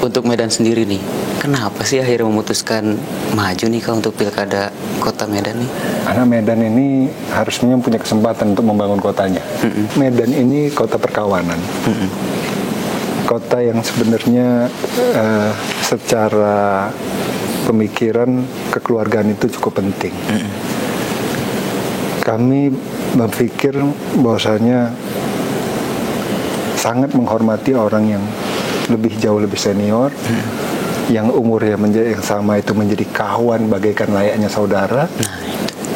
untuk Medan sendiri nih, kenapa sih akhirnya memutuskan maju nih Kak untuk pilkada kota Medan nih? Karena Medan ini harusnya punya kesempatan untuk membangun kotanya. Medan ini kota perkawanan. Kota yang sebenarnya secara pemikiran kekeluargaan itu cukup penting. Kami berpikir bahwasanya sangat menghormati orang yang jauh lebih senior, yang umurnya yang sama itu menjadi kawan bagaikan layaknya saudara.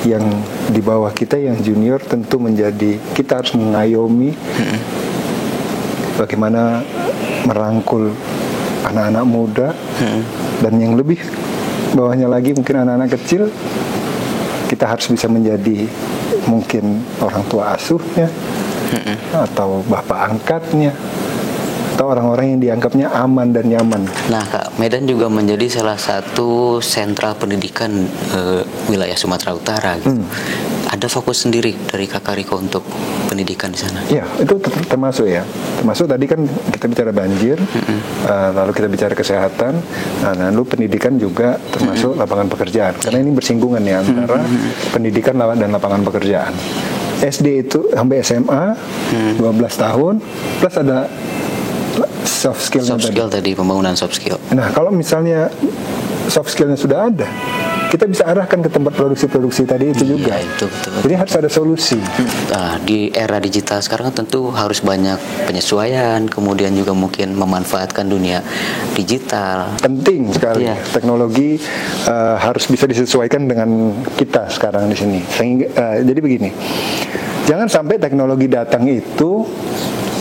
Yang di bawah kita yang junior tentu kita harus mengayomi bagaimana merangkul anak-anak muda, dan yang lebih bawahnya lagi mungkin anak-anak kecil, kita harus bisa menjadi mungkin orang tua asuhnya atau bapak angkatnya, atau orang-orang yang dianggapnya aman dan nyaman. Nah Kak, Medan juga menjadi salah satu sentral pendidikan wilayah Sumatera Utara gitu. Ada fokus sendiri dari Kakak Riko untuk pendidikan di sana? Ya, itu termasuk ya. Termasuk tadi kan kita bicara banjir, lalu kita bicara kesehatan, lalu pendidikan juga termasuk lapangan pekerjaan. Karena ini bersinggungan ya antara pendidikan dan lapangan pekerjaan. SD itu sampai SMA 12 tahun, plus ada soft skill tadi, pembangunan soft skill. Nah, kalau misalnya soft skillnya sudah ada, kita bisa arahkan ke tempat produksi tadi itu juga. Itu betul. Jadi harus ada solusi. Nah, di era digital sekarang tentu harus banyak penyesuaian, kemudian juga mungkin memanfaatkan dunia digital. Penting sekali. Teknologi harus bisa disesuaikan dengan kita sekarang di sini. Jadi begini, jangan sampai teknologi datang itu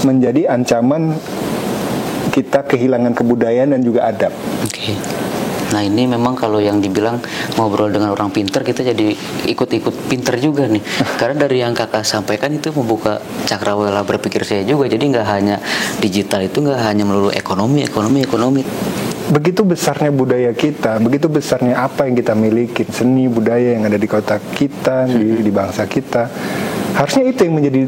menjadi ancaman kita kehilangan kebudayaan dan juga adab. Oke. Nah ini memang kalau yang dibilang ngobrol dengan orang pinter, kita jadi ikut-ikut pinter juga nih. Karena dari yang kakak sampaikan itu membuka cakrawala berpikir saya juga. Jadi nggak hanya digital itu nggak hanya melulu ekonomi. Begitu besarnya budaya kita, begitu besarnya apa yang kita miliki, seni budaya yang ada di kota kita, di bangsa kita. Harusnya itu yang menjadi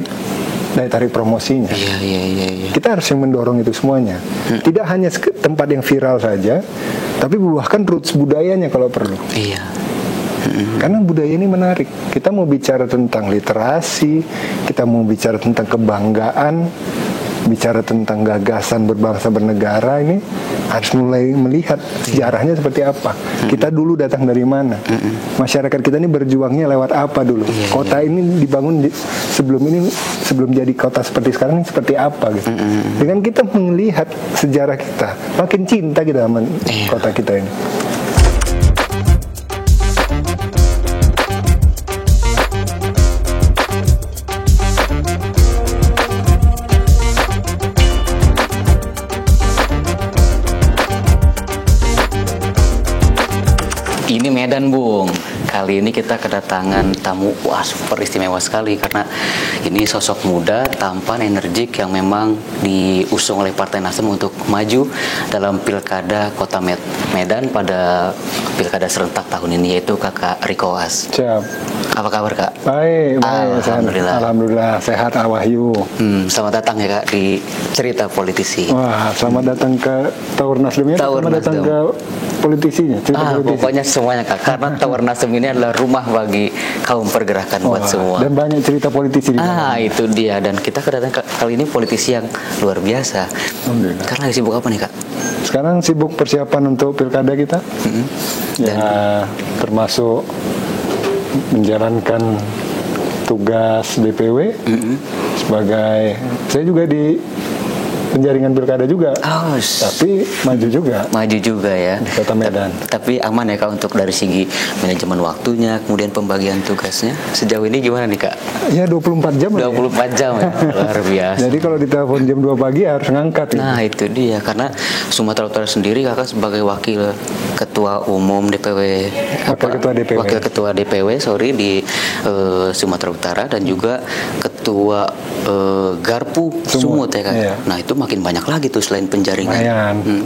daya tarik promosinya. Iya. Kita harus yang mendorong itu semuanya. Tidak hanya tempat yang viral saja, tapi bahkan roots budayanya kalau perlu. Iya. Karena budaya ini menarik. Kita mau bicara tentang literasi, kita mau bicara tentang kebanggaan, bicara tentang gagasan berbangsa bernegara, ini harus mulai melihat sejarahnya seperti apa. Kita dulu datang dari mana? Masyarakat kita ini berjuangnya lewat apa dulu? Kota ini dibangun sebelum jadi kota seperti sekarang ini seperti apa gitu. Dengan kita melihat sejarah kita, makin cinta kita sama kota kita ini. Ini Medan, Bung. Kali ini kita kedatangan tamu super istimewa sekali karena ini sosok muda, tampan, energik yang memang diusung oleh Partai Nasdem untuk maju dalam pilkada Kota Medan pada pilkada serentak tahun ini, yaitu Kakak Riko Oas. Siap. Apa kabar Kak? Baik. Alhamdulillah Sehat Wahyu. Selamat datang ya Kak di Cerita Politisi. Wah, selamat datang ke Tower Nasdemnya. Selamat datang ke politisinya. Pokoknya semuanya Kak, karena Tower Nasdem ini adalah rumah bagi kaum pergerakan buat semua. Dan banyak cerita politisi di dalam. Itu dia, dan kita kedatangan kali ini politisi yang luar biasa. Karena sibuk apa nih Kak? Sekarang sibuk persiapan untuk pilkada kita. Ya, termasuk menjalankan tugas DPW sebagai, saya juga di penjaringan pilkada juga, tapi maju juga ya di Kota Medan. Tapi aman ya Kak untuk dari segi manajemen waktunya, kemudian pembagian tugasnya sejauh ini gimana nih Kak? Ya 24 jam 24 jam ya, luar biasa. Jadi kalau ditelepon jam 2 pagi harus ngangkat gitu. Nah itu dia, karena Sumatera Utara sendiri Kakak sebagai wakil ketua umum DPW, wakil ketua DPW di Sumatera Utara, dan juga ketua Garpu Sumut ya Kak. Iya. Nah itu makin banyak lagi tuh selain penjaringan.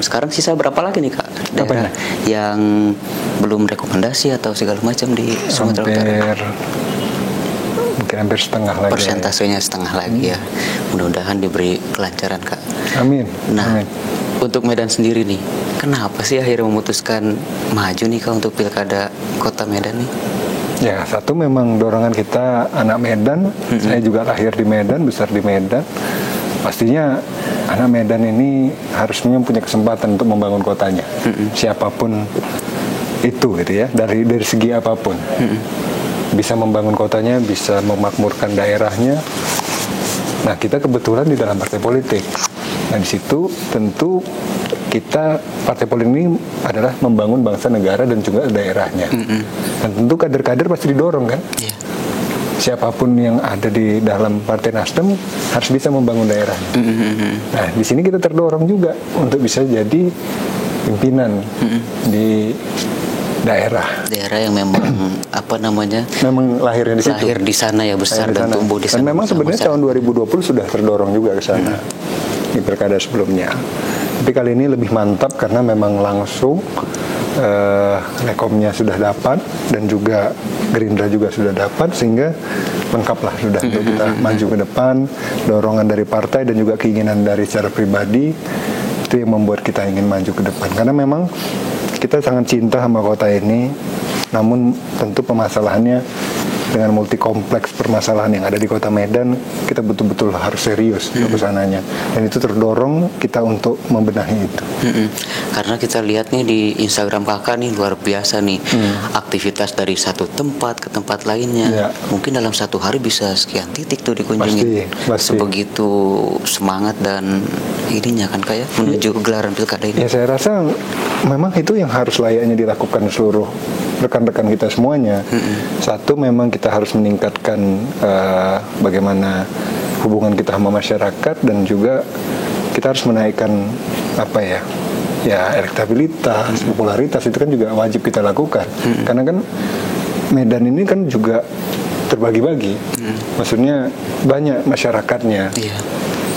Sekarang sisa berapa lagi nih Kak daerah yang belum rekomendasi atau segala macam di Sumatera Utara? Mungkin hampir setengah lagi. Persentasenya setengah lagi ya. Mudah-mudahan diberi kelancaran Kak. Amin. Nah, untuk Medan sendiri nih, kenapa sih akhirnya memutuskan maju nih Kak untuk pilkada Kota Medan nih? Ya, satu memang dorongan kita anak Medan. Saya juga lahir di Medan, besar di Medan. Pastinya anak Medan ini harusnya punya kesempatan untuk membangun kotanya. Siapapun itu gitu ya, dari segi apapun. Bisa membangun kotanya, bisa memakmurkan daerahnya. Nah, kita kebetulan di dalam partai politik. Nah, di situ tentu kita partai politik ini adalah membangun bangsa negara dan juga daerahnya. Dan tentu kader-kader pasti didorong kan. Yeah. Siapapun yang ada di dalam Partai Nasdem harus bisa membangun daerahnya. Nah, di sini kita terdorong juga untuk bisa jadi pimpinan di daerah yang memang memang lahirnya di situ. Lahir di sana ya, besar dan tumbuh di sana. Dan memang sebenarnya tahun 2020 sudah terdorong juga ke sana di pilkada sebelumnya. Tapi kali ini lebih mantap karena memang langsung rekomnya sudah dapat dan juga Gerindra juga sudah dapat, sehingga lengkaplah sudah untuk kita maju ke depan. Dorongan dari partai dan juga keinginan dari secara pribadi itu yang membuat kita ingin maju ke depan. Karena memang kita sangat cinta sama kota ini, namun tentu permasalahannya dengan multi kompleks permasalahan yang ada di Kota Medan, kita betul-betul harus serius untuk kesananya. Dan itu terdorong kita untuk membenahi itu. Karena kita lihat nih di Instagram Kakak nih luar biasa nih, aktivitas dari satu tempat ke tempat lainnya. Mungkin dalam satu hari bisa sekian titik tuh dikunjungi. Pasti. Sebegitu semangat dan ininya kan kayak menuju gelaran pilkada ini. Ya, saya rasa memang itu yang harus layaknya dilakukan seluruh rekan-rekan kita semuanya. Satu, memang kita harus meningkatkan bagaimana hubungan kita sama masyarakat, dan juga kita harus menaikkan elektabilitas, popularitas. Itu kan juga wajib kita lakukan. Karena kan Medan ini kan juga terbagi-bagi. Maksudnya banyak masyarakatnya.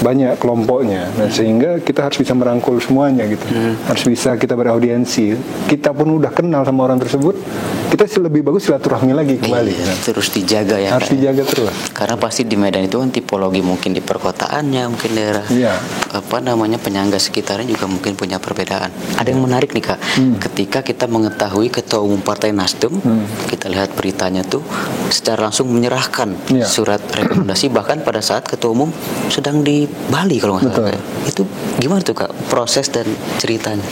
Banyak kelompoknya, dan sehingga kita harus bisa merangkul semuanya gitu. Harus bisa kita beraudiensi. Kita pun udah kenal sama orang tersebut, kita lebih bagus silaturahmi lagi kembali. Terus dijaga ya. Harus dijaga terus. Karena pasti di Medan itu kan tipologi, mungkin di perkotaannya, mungkin daerah penyangga sekitarnya juga mungkin punya perbedaan. Ada yang menarik nih Kak, ketika kita mengetahui Ketua Umum Partai Nasdem, kita lihat beritanya tuh secara langsung menyerahkan surat rekomendasi, bahkan pada saat Ketua Umum sedang di Bali kalau nggak salah. Itu gimana tuh Kak proses dan ceritanya?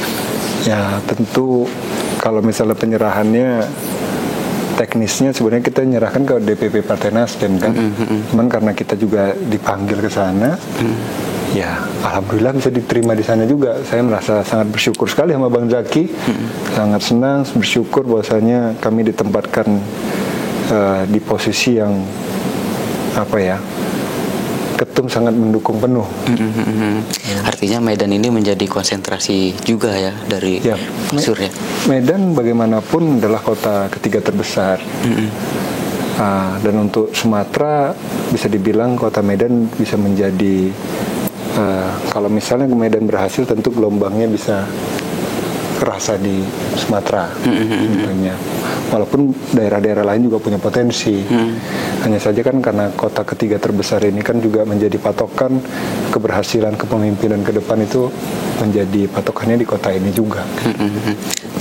Ya, tentu kalau misalnya penyerahannya teknisnya sebenarnya kita menyerahkan ke DPP Partai Nasdem kan. Cuman karena kita juga dipanggil ke sana, ya alhamdulillah bisa diterima di sana juga. Saya merasa sangat bersyukur sekali sama Bang Zaki. Sangat senang, bersyukur bahwasanya kami ditempatkan di posisi yang Ketum sangat mendukung penuh. Artinya Medan ini menjadi konsentrasi juga ya dari Surya. Medan bagaimanapun adalah kota ketiga terbesar. Dan untuk Sumatera bisa dibilang kota Medan bisa menjadi kalau misalnya Medan berhasil, tentu gelombangnya bisa kerasa di Sumatera. Walaupun daerah-daerah lain juga punya potensi. Hanya saja kan karena kota ketiga terbesar ini kan juga menjadi patokan keberhasilan kepemimpinan ke depan, itu menjadi patokannya di kota ini juga.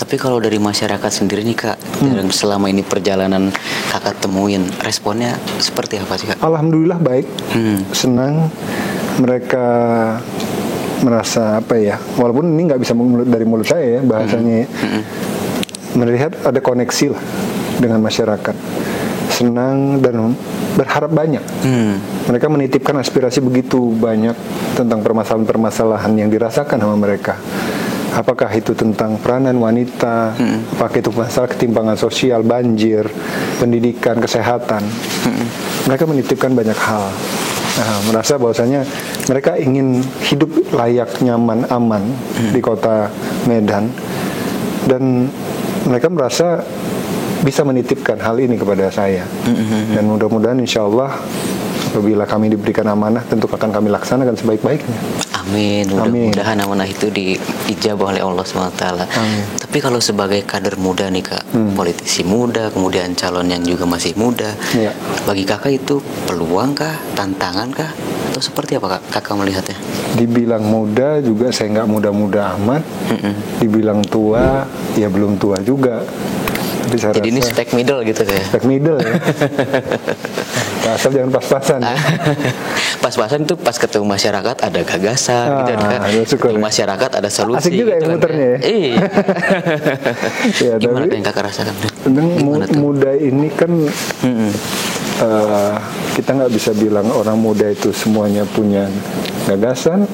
Tapi kalau dari masyarakat sendiri nih Kak, yang selama ini perjalanan Kakak temuin, responnya seperti apa sih Kak? Alhamdulillah baik, senang. Mereka merasa walaupun ini nggak bisa dari mulut saya ya bahasanya, melihat ada koneksi lah dengan masyarakat, senang dan berharap banyak. Mereka menitipkan aspirasi begitu banyak tentang permasalahan-permasalahan yang dirasakan sama mereka. Apakah itu tentang peranan wanita, apakah itu masalah ketimpangan sosial, banjir, pendidikan, kesehatan. Mereka menitipkan banyak hal. Merasa bahwasanya mereka ingin hidup layak, nyaman, aman di kota Medan, dan mereka merasa bisa menitipkan hal ini kepada saya. Dan mudah-mudahan insya Allah apabila kami diberikan amanah, tentu akan kami laksanakan sebaik-baiknya. Amin. Mudah-mudahan amanah itu diijabah oleh Allah SWT. Tapi kalau sebagai kader muda nih Kak, politisi muda, kemudian calon yang juga masih muda, bagi Kakak itu peluang kah, tantangan kah, atau atau seperti apa kakak melihatnya? Dibilang muda juga saya nggak muda-muda amat. Dibilang tua ya belum tua juga. Jadi ini spek middle gitu ya? Spek middle ya. Asal jangan pas-pasan. Pas-pasan itu pas ketemu masyarakat ada gagasan gitu kan. Ketemu masyarakat ada solusi. Asik juga gitu ya muternya ya. Iya. Ya, gimana yang kakak rasakan? Muda ini kan kita nggak bisa bilang orang muda itu semuanya punya gagasan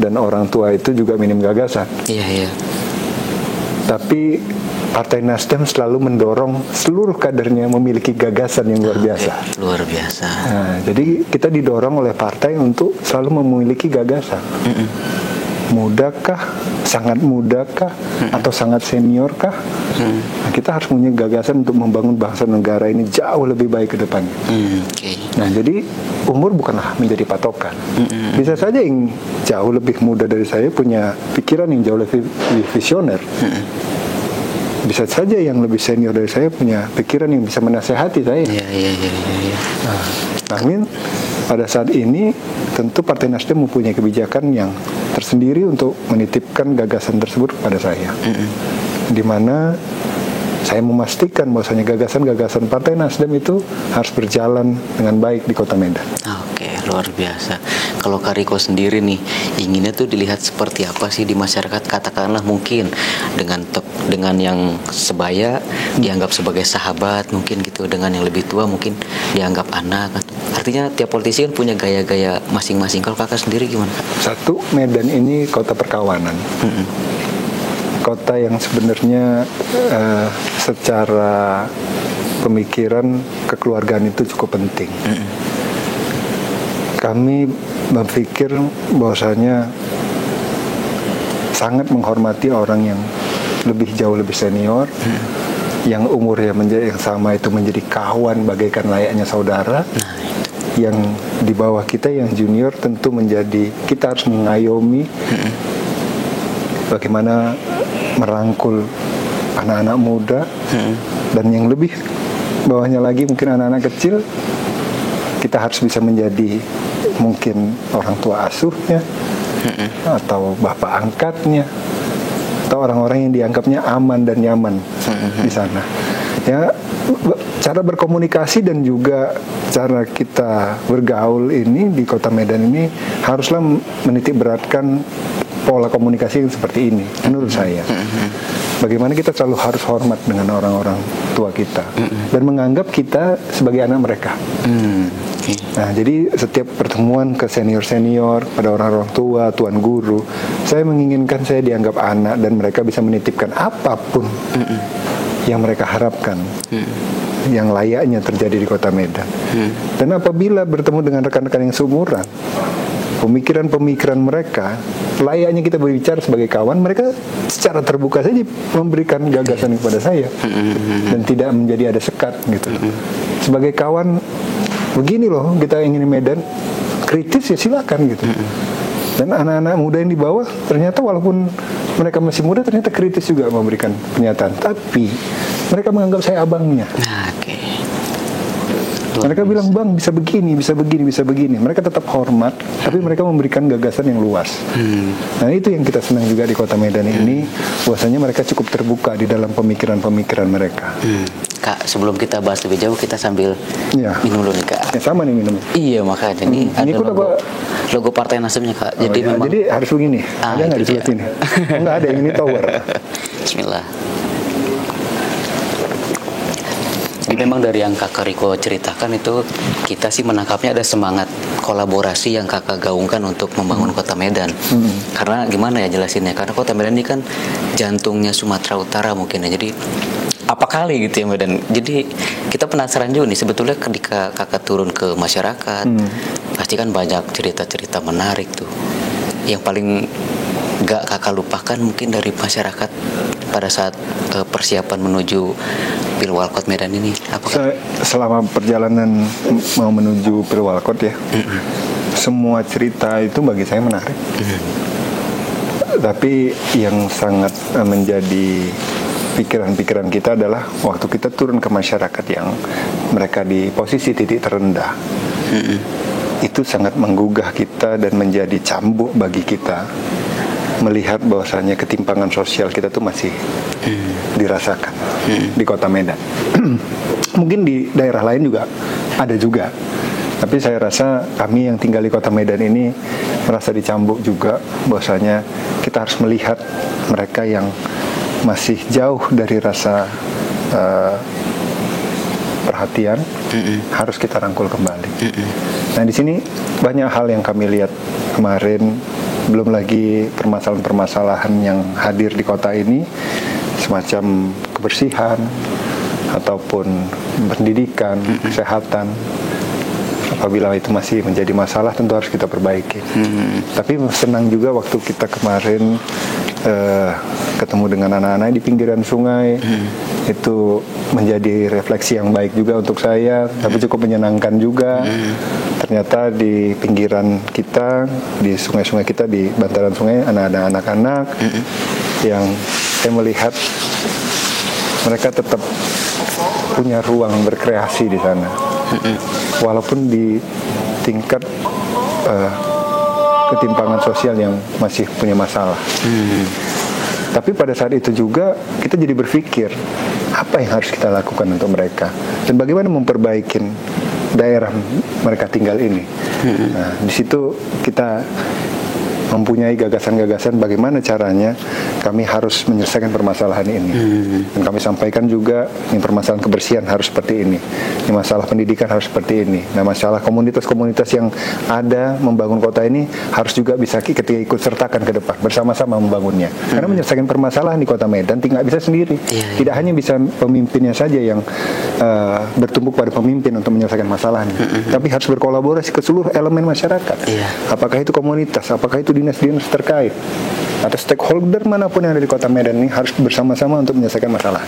dan orang tua itu juga minim gagasan. Iya. Tapi Partai Nasdem selalu mendorong seluruh kadernya memiliki gagasan yang luar biasa. Luar biasa. Nah, jadi kita didorong oleh partai untuk selalu memiliki gagasan. Mudakah, sangat mudakah, atau sangat seniorkah? Nah, kita harus punya gagasan untuk membangun bangsa negara ini jauh lebih baik ke depannya. Nah, jadi umur bukanlah menjadi patokan. Bisa saja yang jauh lebih muda dari saya punya pikiran yang jauh lebih visioner. Bisa saja yang lebih senior dari saya punya pikiran yang bisa menasehati saya. Iya. Namun pada saat ini tentu Partai Nasdem mempunyai kebijakan yang tersendiri untuk menitipkan gagasan tersebut kepada saya. Di mana saya memastikan bahwasanya gagasan-gagasan Partai Nasdem itu harus berjalan dengan baik di Kota Medan. Oke, luar biasa. Kalau Kak Riko sendiri nih, inginnya tuh dilihat seperti apa sih di masyarakat? Katakanlah mungkin dengan yang sebaya dianggap sebagai sahabat mungkin gitu, dengan yang lebih tua mungkin dianggap anak. Artinya tiap politisi kan punya gaya-gaya masing-masing. Kalau kakak sendiri gimana? Satu, Medan ini kota perkawanan. Kota yang sebenarnya secara pemikiran kekeluargaan itu cukup penting. Kami berpikir bahwasanya sangat menghormati orang yang jauh lebih senior, yang umurnya yang sama itu menjadi kawan bagaikan layaknya saudara. Yang di bawah kita yang junior tentu kita harus mengayomi bagaimana merangkul anak-anak muda, dan yang lebih bawahnya lagi mungkin anak-anak kecil. Kita harus bisa menjadi mungkin orang tua asuhnya, atau bapak angkatnya, atau orang-orang yang dianggapnya aman dan nyaman di sana. Ya, cara berkomunikasi dan juga cara kita bergaul ini di Kota Medan ini haruslah menitik beratkan pola komunikasi yang seperti ini, menurut saya. Bagaimana kita selalu harus hormat dengan orang-orang tua kita dan menganggap kita sebagai anak mereka. Nah, jadi setiap pertemuan ke senior-senior, pada orang-orang tua, tuan guru, saya menginginkan saya dianggap anak dan mereka bisa menitipkan apapun yang mereka harapkan, yang layaknya terjadi di Kota Medan. Dan apabila bertemu dengan rekan-rekan yang seumuran, pemikiran-pemikiran mereka layaknya kita berbicara sebagai kawan, mereka secara terbuka saja memberikan gagasan kepada saya dan tidak menjadi ada sekat gitu. Sebagai kawan, begini loh kita ingin Medan, kritis ya silakan gitu. Dan anak-anak muda yang di bawah ternyata walaupun mereka masih muda ternyata kritis juga memberikan pernyataan, tapi mereka menganggap saya abangnya. Mereka bilang, bang bisa begini, bisa begini, bisa begini. Mereka tetap hormat, tapi mereka memberikan gagasan yang luas. Nah, itu yang kita senang juga di Kota Medan ini, bahwasanya mereka cukup terbuka di dalam pemikiran-pemikiran mereka. Kak, sebelum kita bahas lebih jauh, kita sambil minum dulu nih, Kak. Sama nih minumnya. Iya, makanya ini ada logo Partai Nasdemnya, Kak. Jadi memang jadi harus begini. Ada nggak di sebelah sini? Nggak ada, yang ini tower. Bismillah. Jadi memang dari yang Kakak Riko ceritakan itu, kita sih menangkapnya ada semangat kolaborasi yang Kakak gaungkan untuk membangun Kota Medan. Karena gimana ya jelasinnya, karena Kota Medan ini kan jantungnya Sumatera Utara mungkin ya. Jadi apa kali gitu ya Medan. Jadi kita penasaran juga nih, sebetulnya ketika Kakak turun ke masyarakat, pasti kan banyak cerita-cerita menarik tuh. Yang paling gak Kakak lupakan mungkin dari masyarakat pada saat persiapan menuju Pilwalkot Medan ini, apa? Selama perjalanan mau menuju Pilwalkot ya, semua cerita itu bagi saya menarik. Tapi yang sangat menjadi pikiran-pikiran kita adalah waktu kita turun ke masyarakat yang mereka di posisi titik terendah. itu sangat menggugah kita dan menjadi cambuk bagi kita melihat bahwasanya ketimpangan sosial kita tuh masih dirasakan di Kota Medan. Mungkin di daerah lain juga ada juga, tapi saya rasa kami yang tinggal di Kota Medan ini merasa dicambuk juga bahwasanya kita harus melihat mereka yang masih jauh dari rasa perhatian, harus kita rangkul kembali. Nah, di sini banyak hal yang kami lihat kemarin, belum lagi permasalahan-permasalahan yang hadir di kota ini, semacam kebersihan ataupun pendidikan, kesehatan. Apabila itu masih menjadi masalah, tentu harus kita perbaiki. Tapi senang juga waktu kita kemarin ketemu dengan anak-anak di pinggiran sungai. Itu menjadi refleksi yang baik juga untuk saya, tapi cukup menyenangkan juga. Ternyata di pinggiran kita, di sungai-sungai kita, di bantaran sungai, ada anak-anak yang saya melihat mereka tetap punya ruang berkreasi di sana. Walaupun di tingkat ketimpangan sosial yang masih punya masalah. Tapi pada saat itu juga kita jadi berpikir, apa yang harus kita lakukan untuk mereka dan bagaimana memperbaiki daerah mereka tinggal ini. Nah, di situ kita mempunyai gagasan-gagasan bagaimana caranya kami harus menyelesaikan permasalahan ini. Dan kami sampaikan juga, ini permasalahan kebersihan harus seperti ini masalah pendidikan harus seperti ini. Nah, masalah komunitas-komunitas yang ada membangun kota ini harus juga bisa kita ikut sertakan ke depan, bersama-sama membangunnya. Karena menyelesaikan permasalahan di Kota Medan tidak bisa sendiri. Tidak hanya bisa pemimpinnya saja yang bertumbuk pada pemimpin untuk menyelesaikan masalahnya, tapi harus berkolaborasi ke seluruh elemen masyarakat. Apakah itu komunitas, apakah itu dinas-dinas terkait, atau stakeholder manapun yang ada di Kota Medan ini harus bersama-sama untuk menyelesaikan masalah.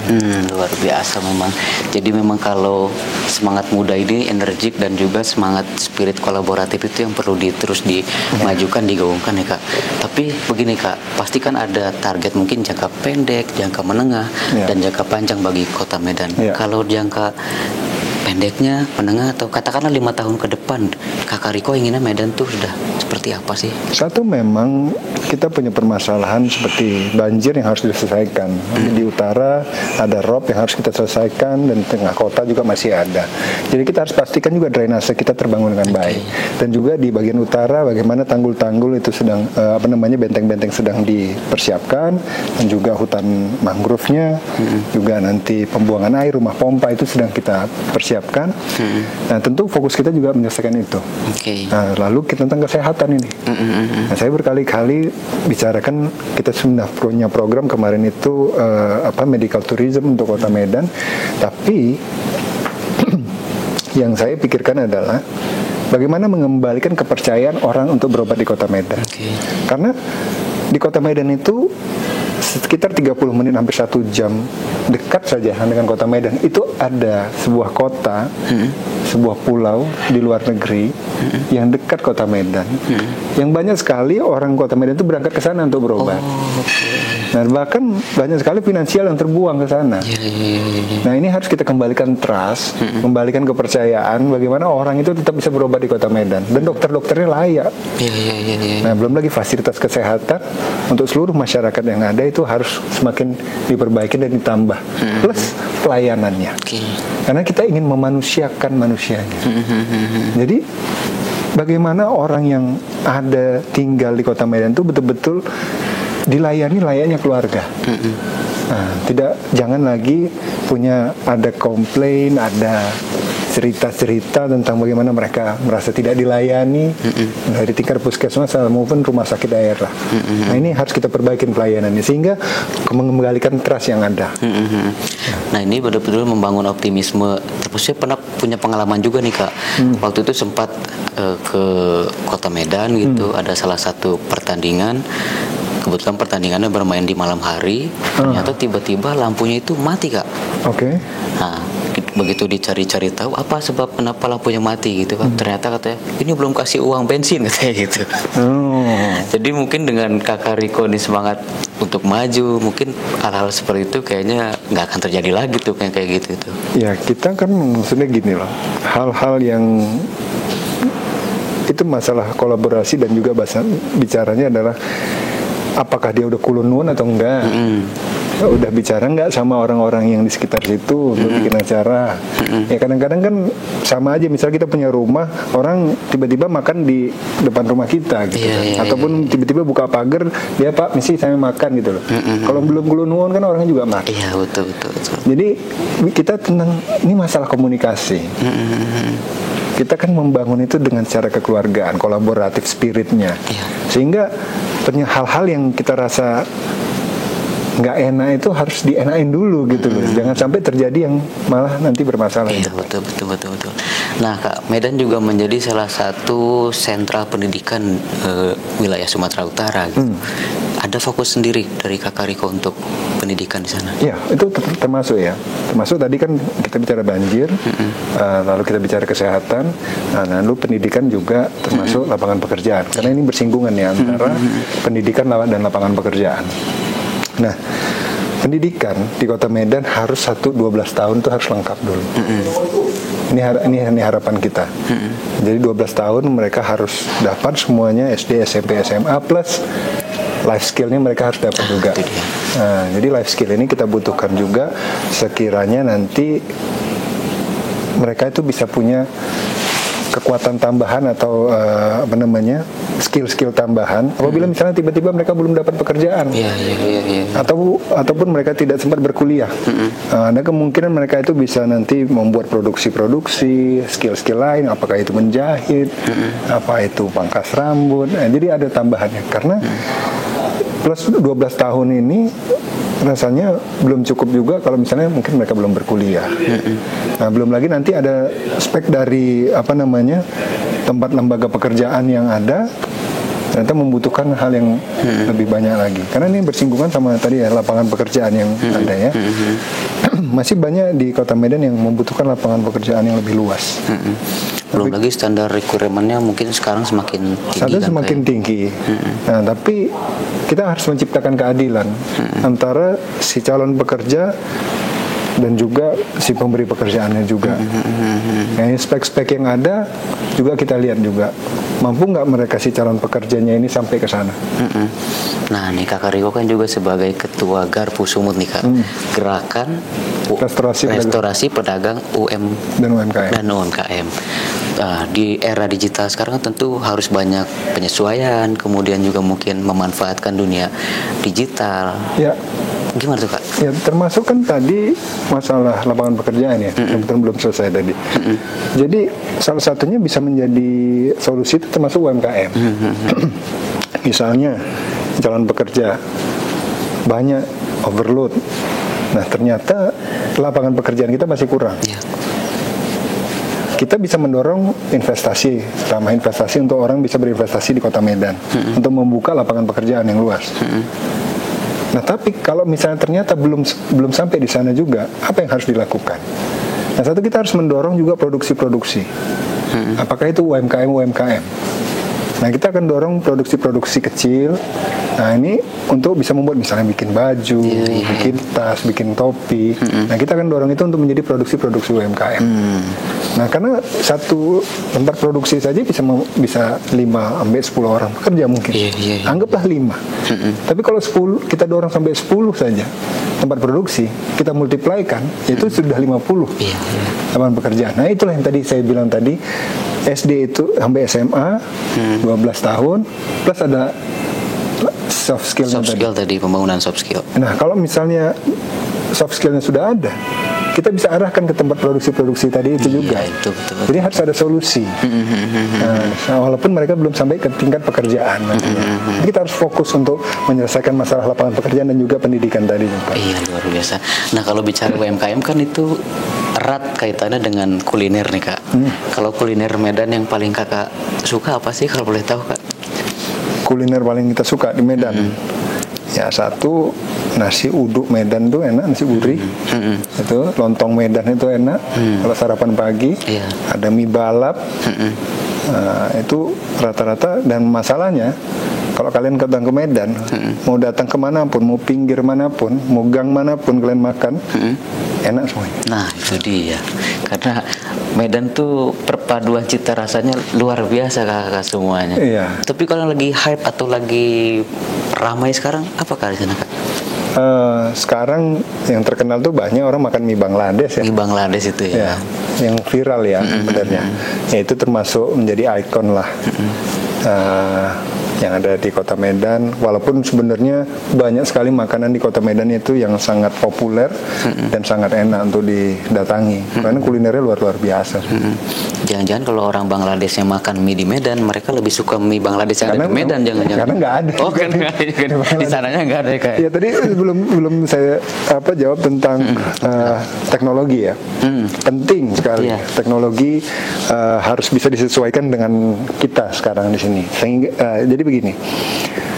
Luar biasa memang. Jadi memang kalau semangat muda ini energik dan juga semangat spirit kolaboratif itu yang perlu terus dimajukan, digaungkan ya Kak. Tapi begini Kak, pasti kan ada target mungkin jangka pendek, jangka menengah, dan jangka panjang bagi Kota Medan. Kalau jangka pendeknya, menengah, atau katakanlah 5 tahun ke depan, Kakak Riko inginnya Medan tuh sudah seperti apa sih? Satu, memang kita punya permasalahan seperti banjir yang harus diselesaikan. Di utara ada rob yang harus kita selesaikan, dan tengah kota juga masih ada. Jadi kita harus pastikan juga drainase kita terbangun dengan baik. Dan juga di bagian utara bagaimana tanggul-tanggul itu sedang benteng-benteng sedang dipersiapkan, dan juga hutan mangrove-nya, juga nanti pembuangan air, rumah pompa itu sedang kita persiapkan. Nah, tentu fokus kita juga menyelesaikan itu. Nah, lalu kita tentang kesehatan ini. Nah, saya berkali-kali bicarakan, kita sudah punya program kemarin itu medical tourism untuk Kota Medan. Tapi yang saya pikirkan adalah bagaimana mengembalikan kepercayaan orang untuk berobat di Kota Medan. Karena di Kota Medan itu sekitar 30 menit, hampir 1 jam dekat saja dengan Kota Medan itu ada sebuah kota, sebuah pulau di luar negeri yang dekat Kota Medan, yang banyak sekali orang Kota Medan itu berangkat ke sana untuk berobat. Nah, bahkan banyak sekali finansial yang terbuang ke sana. Nah, ini harus kita kembalikan trust, kembalikan kepercayaan bagaimana orang itu tetap bisa berobat di Kota Medan, dan dokter-dokternya layak. Nah, belum lagi fasilitas kesehatan untuk seluruh masyarakat yang ada itu harus semakin diperbaiki dan ditambah. Plus pelayanannya. Karena kita ingin memanusiakan manusianya. Jadi bagaimana orang yang ada tinggal di Kota Medan itu betul-betul dilayani layaknya keluarga. Nah, jangan lagi ada komplain, ada cerita-cerita tentang bagaimana mereka merasa tidak dilayani dari tingkat puskesmas maupun rumah sakit daerah. Nah, ini harus kita perbaiki pelayanannya sehingga mengembalikan trust yang ada. Nah, ini betul-betul membangun optimisme. Terus saya pernah punya pengalaman juga nih Kak. Waktu itu sempat ke Kota Medan gitu, ada salah satu pertandingan. Kebetulan pertandingannya bermain di malam hari, ternyata tiba-tiba lampunya itu mati Kak. Nah, begitu dicari-cari tahu apa sebab kenapa lampunya mati gitu kan, ternyata katanya ini belum kasih uang bensin katanya gitu. Jadi mungkin dengan Kakak Riko ini semangat untuk maju, mungkin hal-hal seperti itu kayaknya nggak akan terjadi lagi tuh kayak gitu tuh. Ya, kita kan maksudnya gini loh, hal-hal yang itu masalah kolaborasi dan juga bahasa bicaranya adalah apakah dia udah kulunun atau enggak. Udah bicara nggak sama orang-orang yang di sekitar situ untuk bikin acara. Ya kadang-kadang kan sama aja, misalnya kita punya rumah, orang tiba-tiba makan di depan rumah kita gitu kan. Ataupun tiba-tiba buka pagar, dia Pak misi saya makan gitu loh. Kalau belum kulunun kan orang juga makan. Iya betul. Jadi kita tentang ini masalah komunikasi. Kita kan membangun itu dengan cara kekeluargaan, kolaboratif spiritnya. Sehingga hal-hal yang kita rasa nggak enak itu harus dienakin dulu gitu loh. Jangan sampai terjadi yang malah nanti bermasalah. Iya betul. Nah Kak, Medan juga menjadi salah satu sentral pendidikan wilayah Sumatera Utara gitu. Ada fokus sendiri dari Kakak Riko untuk pendidikan di sana? Iya, itu termasuk ya. Termasuk tadi kan kita bicara banjir, lalu kita bicara kesehatan, lalu pendidikan juga termasuk lapangan pekerjaan. Karena ini bersinggungan ya antara pendidikan dan lapangan pekerjaan. Nah, pendidikan di Kota Medan harus 12 tahun tuh harus lengkap dulu. Ini harapan kita. Jadi 12 tahun mereka harus dapat semuanya SD, SMP, SMA plus life skill-nya mereka harus dapat juga. Nah, jadi life skill ini kita butuhkan juga sekiranya nanti mereka itu bisa punya kekuatan tambahan atau skill-skill tambahan apabila misalnya tiba-tiba mereka belum dapat pekerjaan. Ataupun mereka tidak sempat berkuliah. Ada kemungkinan mereka itu bisa nanti membuat produksi skill-skill lain, apakah itu menjahit, apa itu pangkas rambut. Nah, jadi ada tambahannya karena plus 12 tahun ini rasanya belum cukup juga kalau misalnya mungkin mereka belum berkuliah. Nah, belum lagi nanti ada spek dari tempat lembaga pekerjaan yang ada ternyata membutuhkan hal yang lebih banyak lagi. Karena ini bersinggungan sama tadi ya lapangan pekerjaan yang ada ya. Masih banyak di Kota Medan yang membutuhkan lapangan pekerjaan yang lebih luas. Belum lagi standar requirement-nya mungkin sekarang semakin tinggi. Nah, tapi kita harus menciptakan keadilan antara si calon pekerja dan juga si pemberi pekerjaannya juga. Nah, spek-spek yang ada juga kita lihat juga mampu nggak mereka si calon pekerjanya ini sampai ke sana. Nah, nih Kakak Riko kan juga sebagai ketua Garpu Sumut nih Kak, gerakan restorasi pedagang dan UMKM. Nah, di era digital sekarang tentu harus banyak penyesuaian, kemudian juga mungkin memanfaatkan dunia digital. Ya. Gimana tuh Kak? Ya, termasuk kan tadi masalah lapangan pekerjaan ya, kebetulan belum selesai tadi. Jadi salah satunya bisa menjadi solusi itu termasuk UMKM. Misalnya calon pekerja banyak overload. Nah, ternyata lapangan pekerjaan kita masih kurang. Kita bisa mendorong investasi, terutama investasi untuk orang bisa berinvestasi di Kota Medan untuk membuka lapangan pekerjaan yang luas. Nah, tapi kalau misalnya ternyata belum sampai di sana juga, apa yang harus dilakukan? Nah, satu kita harus mendorong juga produksi-produksi. Apakah itu UMKM? Nah, kita akan dorong produksi-produksi kecil. Nah, ini untuk bisa membuat misalnya bikin baju, bikin tas, bikin topi. Nah, kita akan dorong itu untuk menjadi produksi-produksi UMKM. Nah, karena satu tempat produksi saja bisa 5-10 orang pekerja mungkin. Anggaplah 5. Tapi kalau 10 kita dorong sampai 10 saja tempat produksi, kita multiplikan, itu sudah 50 lapangan pekerjaan. Nah, itulah yang tadi saya bilang tadi, SD itu sampai SMA 12 tahun plus ada soft skill tadi, pembangunan soft skill. Nah, kalau misalnya soft skillnya sudah ada, kita bisa arahkan ke tempat produksi tadi itu juga. Betul. Jadi harus ada solusi. Nah, walaupun mereka belum sampai ke tingkat pekerjaan. Jadi kita harus fokus untuk menyelesaikan masalah lapangan pekerjaan dan juga pendidikan tadi. Iya, luar biasa. Nah, kalau bicara UMKM kan itu erat kaitannya dengan kuliner nih Kak. Kalau kuliner Medan yang paling Kakak suka apa sih kalau boleh tahu Kak? Kuliner paling kita suka di Medan. Ya, satu nasi uduk Medan tuh enak, nasi uri. Itu lontong Medan itu enak. Kalau sarapan pagi, ada mie balap. Itu rata-rata, dan masalahnya Kalau kalian datang ke Medan, mau datang kemanapun, mau pinggir manapun, mau gang manapun kalian makan, enak semuanya. Nah itu dia, karena Medan tuh perpaduan cita rasanya luar biasa kakak semuanya. Iya. Tapi kalau lagi hype atau lagi ramai sekarang, apa kali sana kak? Sekarang yang terkenal tuh banyak orang makan mie Bangladesh ya. Mie Bangladesh itu ya. Yang viral ya sebenarnya. Ya itu termasuk menjadi ikon lah. Yang ada di kota Medan, walaupun sebenarnya banyak sekali makanan di kota Medan itu yang sangat populer dan sangat enak untuk didatangi, karena kulinernya luar biasa. Jangan-jangan kalau orang Bangladesh yang makan mie di Medan, mereka lebih suka mie Bangladesh yang ada di Medan, jangan-jangan? Karena nggak ada. Oh kan nggak ada, di sananya nggak ada kayak. Ya tadi belum saya jawab tentang teknologi ya. Penting sekali. Teknologi harus bisa disesuaikan dengan kita sekarang di sini. Sehingga jadi begini,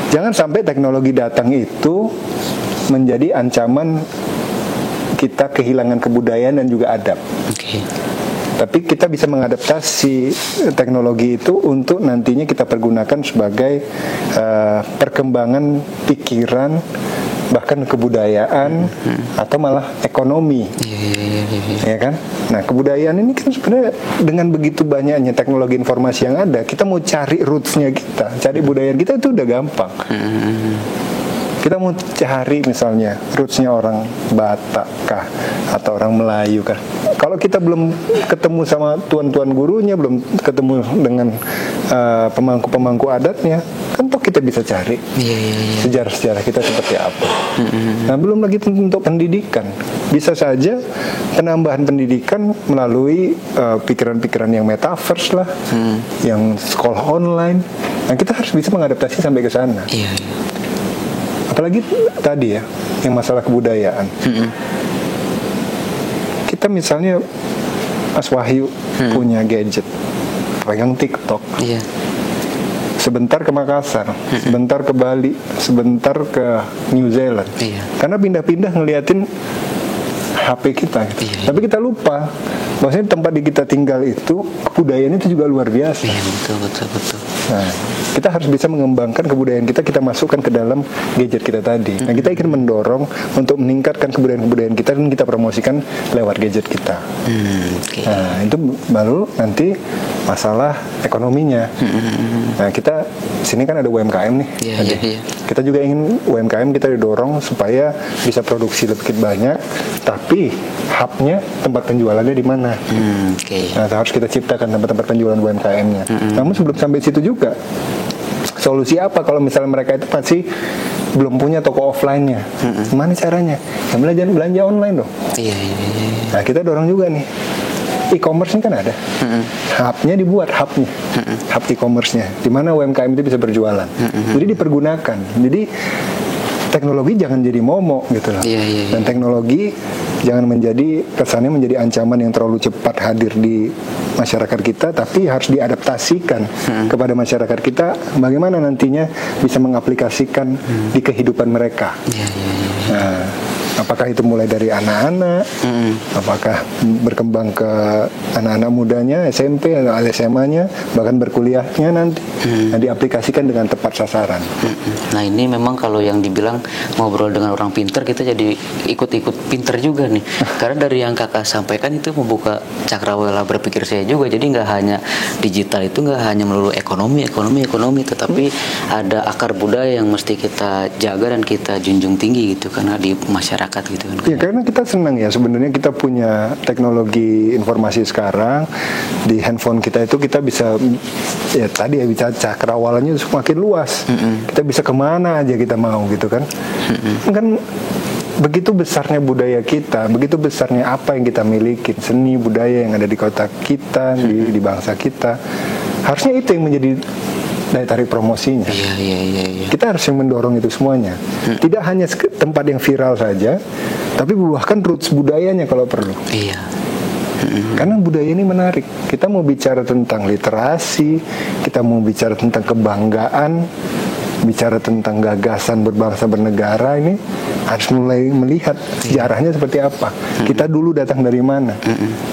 jangan sampai teknologi datang itu menjadi ancaman kita kehilangan kebudayaan dan juga adab. Tapi kita bisa mengadaptasi teknologi itu untuk nantinya kita pergunakan sebagai perkembangan pikiran, bahkan kebudayaan atau malah ekonomi. Ya kan? Nah, kebudayaan ini kan sebenarnya dengan begitu banyaknya teknologi informasi yang ada, kita mau cari roots-nya kita, cari budaya kita itu udah gampang. Kita mau cari misalnya roots-nya orang Batak kah atau orang Melayu kah. Kalau kita belum ketemu sama tuan-tuan gurunya, belum ketemu dengan pemangku-pemangku adatnya, kan toh kita bisa cari sejarah-sejarah kita seperti apa. Nah, belum lagi untuk pendidikan. Bisa saja penambahan pendidikan melalui pikiran-pikiran yang metaverse lah, yang sekolah online. Nah, kita harus bisa mengadaptasi sampai ke sana. Apalagi tadi ya, yang masalah kebudayaan. Kita misalnya Mas Wahyu punya gadget, pegang TikTok. Sebentar ke Makassar, sebentar ke Bali, sebentar ke New Zealand. Karena pindah-pindah ngeliatin HP kita. Tapi kita lupa bahwasanya tempat di kita tinggal itu kebudayaan itu juga luar biasa. Betul. Nah, kita harus bisa mengembangkan kebudayaan kita masukkan ke dalam gadget kita tadi. Nah, kita ingin mendorong untuk meningkatkan kebudayaan kita dan kita promosikan lewat gadget kita. Nah, itu baru nanti masalah ekonominya. Nah, kita sini kan ada UMKM nih. Kita juga ingin UMKM kita didorong supaya bisa produksi lebih banyak, tapi hubnya, tempat penjualannya di mana? Nah, harus kita ciptakan tempat-tempat penjualan UMKM-nya. Namun sebelum sampai situ juga, solusi apa kalau misalnya mereka itu masih belum punya toko offline-nya? Gimana caranya? Ya belanja online dong. Nah, kita dorong juga nih. E-commerce ini kan ada, hubnya dibuat, hub e-commerce-nya, di mana UMKM itu bisa berjualan. Jadi dipergunakan. Jadi teknologi jangan jadi momok gitu loh. Dan teknologi jangan menjadi kesannya menjadi ancaman yang terlalu cepat hadir di masyarakat kita, tapi harus diadaptasikan kepada masyarakat kita. Bagaimana nantinya bisa mengaplikasikan di kehidupan mereka. Nah, apakah itu mulai dari anak-anak, apakah berkembang ke anak-anak mudanya, SMP atau SMA-nya, bahkan berkuliahnya nanti, diaplikasikan dengan tepat sasaran. Nah, ini memang kalau yang dibilang ngobrol dengan orang pinter, kita jadi ikut-ikut pinter juga nih. Karena dari yang kakak sampaikan itu membuka cakrawala berpikir saya juga. Jadi nggak hanya digital itu nggak hanya melulu ekonomi, tetapi ada akar budaya yang mesti kita jaga dan kita junjung tinggi gitu, karena di masyarakat gitu kan. Ya, karena kita senang ya sebenarnya kita punya teknologi informasi sekarang di handphone kita itu kita bisa ya tadi ya bisa cakrawalanya semakin luas. Kita bisa kemana aja kita mau gitu kan. Kan begitu besarnya budaya kita, begitu besarnya apa yang kita miliki, seni budaya yang ada di kota kita, di bangsa kita. Harusnya itu yang menjadi daya tarik promosinya. Kita harus yang mendorong itu semuanya. Tidak hanya tempat yang viral saja, tapi bahkan roots budayanya kalau perlu. Karena budaya ini menarik. Kita mau bicara tentang literasi, kita mau bicara tentang kebanggaan, bicara tentang gagasan berbangsa bernegara, ini harus mulai melihat sejarahnya seperti apa. Kita dulu datang dari mana?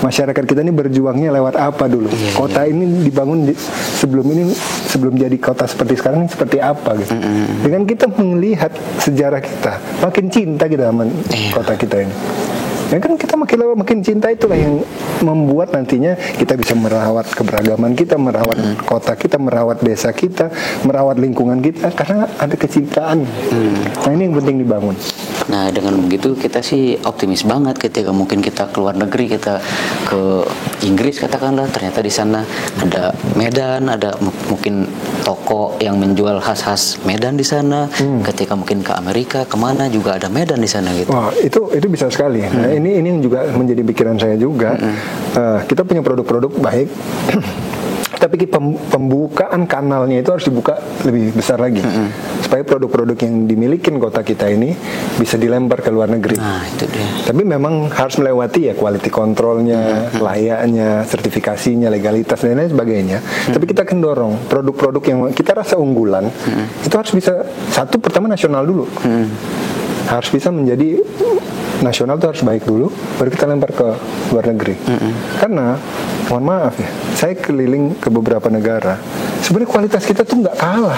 Masyarakat kita ini berjuangnya lewat apa dulu? Kota ini dibangun sebelum jadi kota seperti sekarang ini seperti apa gitu. Dengan kita melihat sejarah kita, makin cinta kita sama kota kita ini. Ya kan kita makin cinta, itulah yang membuat nantinya kita bisa merawat keberagaman kita, merawat kota kita, merawat desa kita, merawat lingkungan kita, karena ada kecintaan. Nah ini yang penting dibangun. Nah dengan begitu kita sih optimis banget ketika mungkin kita keluar negeri, kita ke Inggris katakanlah, ternyata di sana ada Medan, ada mungkin toko yang menjual khas-khas Medan di sana. Ketika mungkin ke Amerika kemana juga ada Medan di sana gitu. Wah itu bisa sekali. Nah ini yang juga menjadi pikiran saya juga. Kita punya produk-produk baik. Tapi pembukaan kanalnya itu harus dibuka lebih besar lagi, supaya produk-produk yang dimiliki kota kita ini bisa dilempar ke luar negeri. Nah, itu dia. Tapi memang harus melewati ya quality controlnya, layaknya, sertifikasinya, legalitas dan lain sebagainya. Tapi kita akan dorong produk-produk yang kita rasa unggulan itu harus bisa, satu pertama nasional dulu, harus bisa menjadi nasional, itu harus baik dulu, baru kita lempar ke luar negeri. Karena mohon maaf ya, saya keliling ke beberapa negara, sebenarnya kualitas kita tuh nggak kalah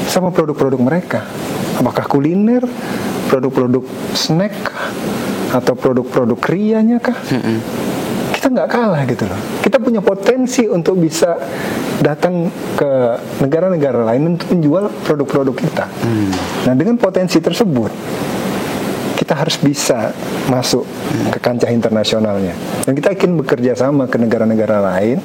sama produk-produk mereka. Apakah kuliner, produk-produk snack, atau produk-produk krianya kah? Kita nggak kalah gitu loh. Kita punya potensi untuk bisa datang ke negara-negara lain untuk menjual produk-produk kita. Nah dengan potensi tersebut, kita harus bisa masuk ke kancah internasionalnya, dan kita ingin bekerja sama ke negara-negara lain.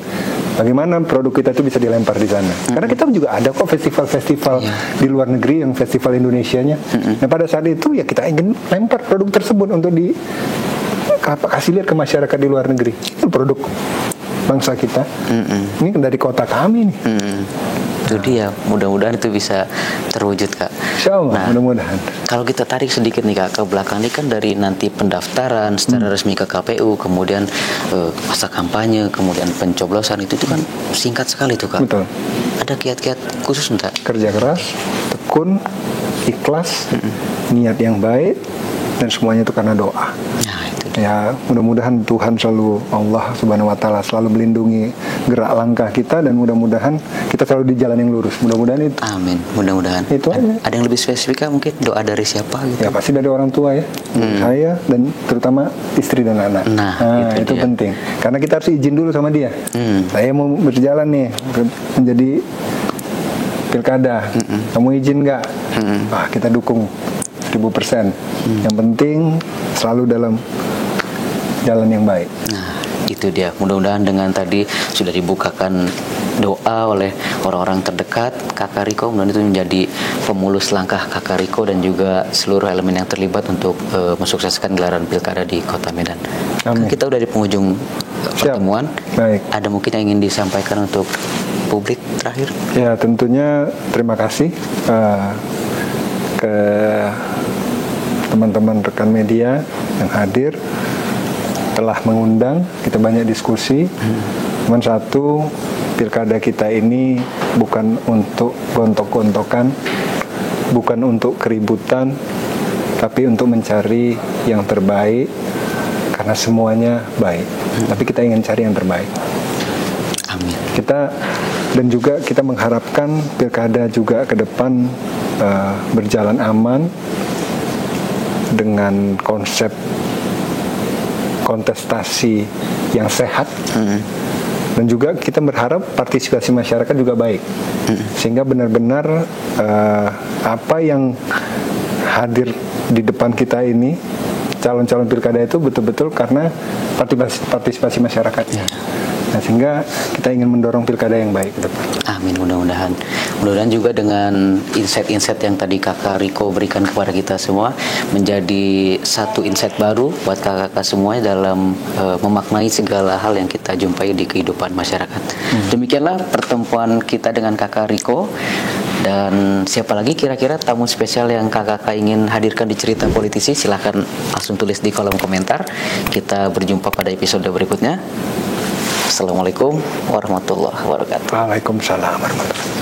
Bagaimana produk kita itu bisa dilempar di sana? Karena kita juga ada kok festival-festival di luar negeri, yang festival Indonesianya. Nah pada saat itu ya kita ingin lempar produk tersebut untuk kasih lihat ke masyarakat di luar negeri. Ini produk bangsa kita. Ini dari kota kami nih. Itu dia, mudah-mudahan itu bisa terwujud Kak. Insyaallah, mudah-mudahan. Kalau kita tarik sedikit nih Kak ke belakang, ini kan dari nanti pendaftaran secara resmi ke KPU, kemudian masa kampanye, kemudian pencoblosan, itu kan singkat sekali tuh Kak. Betul. Ada kiat-kiat khusus enggak? Kerja keras, tekun, ikhlas, niat yang baik, dan semuanya itu karena doa. Nah, itu Ya, mudah-mudahan Tuhan selalu, Allah Subhanahu wa taala selalu melindungi gerak langkah kita, dan mudah-mudahan kita selalu di jalan yang lurus. Mudah-mudahan itu. Amin, mudah-mudahan. Itu aja. Ada yang lebih spesifik Kak, mungkin doa dari siapa gitu? Ya pasti dari orang tua ya. Saya dan terutama istri dan anak. Nah, itu penting. Karena kita harus izin dulu sama dia. Saya mau berjalan nih menjadi pilkada. Kamu izin nggak? Wah, kita dukung 1000%. Yang penting selalu dalam jalan yang baik. Nah, itu dia. Mudah-mudahan dengan tadi sudah dibukakan doa oleh orang-orang terdekat Kakak Riko, dan itu menjadi pemulus langkah Kakak Riko dan juga seluruh elemen yang terlibat untuk mensukseskan gelaran pilkada di Kota Medan. Amin. Kita udah di penghujung pertemuan. Baik. Ada mungkin yang ingin disampaikan untuk publik terakhir? Ya, tentunya terima kasih ke teman-teman rekan media yang hadir, telah mengundang, kita banyak diskusi. Cuman satu, pilkada kita ini bukan untuk gontok-gontokan, bukan untuk keributan, tapi untuk mencari yang terbaik, karena semuanya baik. Tapi kita ingin cari yang terbaik. Amin. Dan juga kita mengharapkan pilkada juga ke depan berjalan aman, dengan konsep kontestasi yang sehat, dan juga kita berharap partisipasi masyarakat juga baik, sehingga benar-benar apa yang hadir di depan kita ini, calon-calon pilkada itu betul-betul karena partisipasi masyarakatnya. Nah, sehingga kita ingin mendorong pilkada yang baik ke depan. Amin, mudah-mudahan. Mudah-mudahan juga dengan insight-insight yang tadi Kakak Riko berikan kepada kita semua menjadi satu insight baru buat kakak-kakak semua dalam memaknai segala hal yang kita jumpai di kehidupan masyarakat. Demikianlah pertemuan kita dengan Kakak Riko. Dan siapa lagi kira-kira tamu spesial yang kakak-kakak ingin hadirkan di Cerita Politisi? Silahkan langsung tulis di kolom komentar. Kita berjumpa pada episode berikutnya. Assalamualaikum warahmatullahi wabarakatuh. Waalaikumsalam warahmatullahi wabarakatuh.